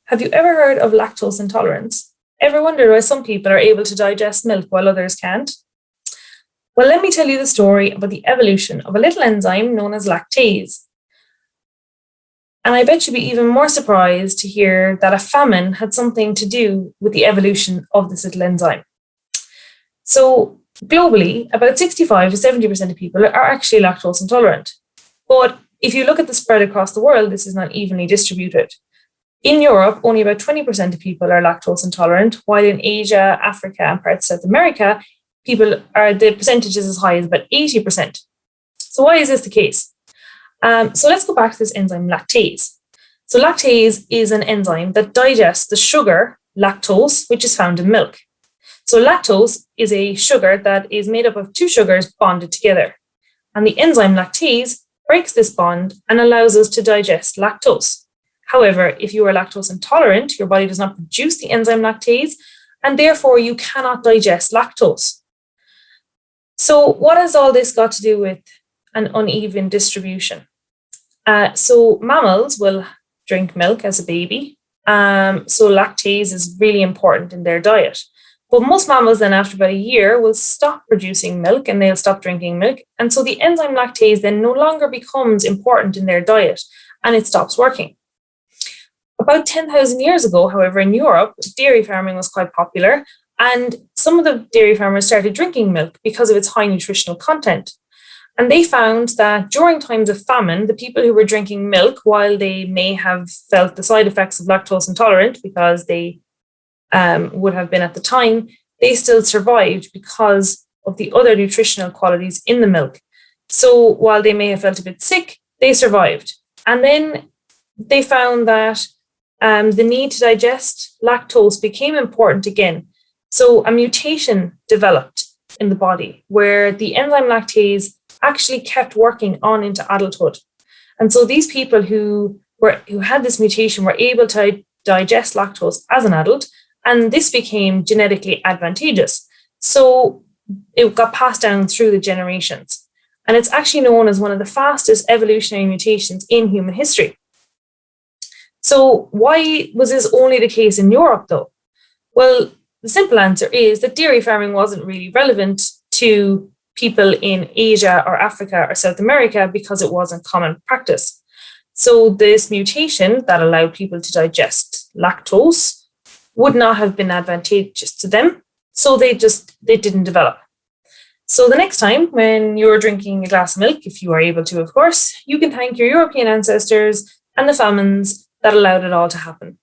Have you ever heard of lactose intolerance? Ever wondered why some people are able to digest milk while others can't? Well, let me tell you the story about the evolution of a little enzyme known as lactase. And I bet you'd be even more surprised to hear that a famine had something to do with the evolution of this little enzyme. So, globally, about 65 to 70% of people are actually lactose intolerant. But if you look at the spread across the world, this is not evenly distributed. In Europe, only about 20% of people are lactose intolerant, while in Asia, Africa, and parts of South America, the percentage is as high as about 80%. So why is this the case? So let's go back to this enzyme lactase. So lactase is an enzyme that digests the sugar lactose, which is found in milk. So lactose is a sugar that is made up of two sugars bonded together. And the enzyme lactase breaks this bond and allows us to digest lactose. However, if you are lactose intolerant, your body does not produce the enzyme lactase, and therefore you cannot digest lactose. So what has all this got to do with an uneven distribution? So mammals will drink milk as a baby. So lactase is really important in their diet. But most mammals then after about a year will stop producing milk and they'll stop drinking milk. And so the enzyme lactase then no longer becomes important in their diet and it stops working. About 10,000 years ago, however, in Europe, dairy farming was quite popular. And some of the dairy farmers started drinking milk because of its high nutritional content. And they found that during times of famine, the people who were drinking milk, while they may have felt the side effects of lactose intolerant because they would have been at the time, they still survived because of the other nutritional qualities in the milk. So while they may have felt a bit sick, they survived. And then they found that the need to digest lactose became important again. So a mutation developed in the body where the enzyme lactase actually kept working on into adulthood. And so these people who had this mutation were able to digest lactose as an adult, and this became genetically advantageous. So it got passed down through the generations. And it's actually known as one of the fastest evolutionary mutations in human history. So why was this only the case in Europe, though? Well, the simple answer is that dairy farming wasn't really relevant to people in Asia or Africa or South America because it wasn't common practice. So this mutation that allowed people to digest lactose would not have been advantageous to them. So they didn't develop. So the next time when you're drinking a glass of milk, if you are able to, of course, you can thank your European ancestors and the famines that allowed it all to happen.